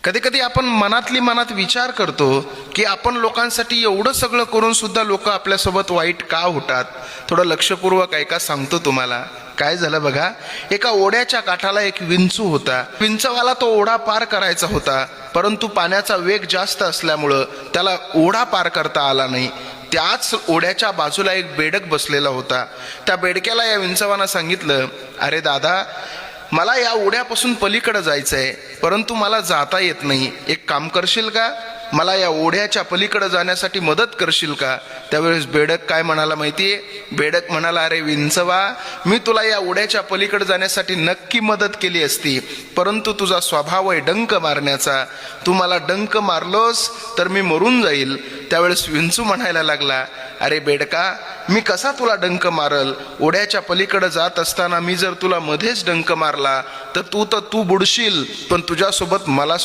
कधी कधी आपण मनातली मनात विचार करतो की आपण लोकांसाठी एवढं सगळं करून सुद्धा लोक आपल्यासोबत वाईट का होतात. थोडं लक्षपूर्वक ऐका, सांगतो तुम्हाला. काय झालं बघा, एका ओढ्याच्या काठाला एक विंचू होता. विंचवाला तो ओढा पार करायचा होता, परंतु पाण्याचा वेग जास्त असल्यामुळं त्याला ओढा पार करता आला नाही. त्याच ओढ्याच्या बाजूला एक बेडक बसलेला होता. त्या बेडक्याला या विंचवानं सांगितलं, अरे दादा, मला या ओढ्यापासून पलीकडे जायचं आहे, परंतु मला जाता येत नाही. एक काम करशील का, मला या ओढ्याच्या पलीकडे जाण्यासाठी मदत करशील का. त्यावेळेस बेडक काय म्हणाला माहितीये, बेडक म्हणाला, अरे विंचवा, मी तुला या ओढ्याच्या पलीकडे जाण्यासाठी नक्की मदत केली असती, परंतु तुझा स्वभाव आहे डंक मारण्याचा. तू मला डंक मारलोस तर मी मरून जाईल. त्यावेळेस विंचू म्हणायला लागला, अरे बेडका, मी कसा तुला डंक मारल. ओढ्याच्या पलीकडे जात असताना मी जर तुला मध्येच डंक मारला तर तू बुडशील, पण तुझ्यासोबत मला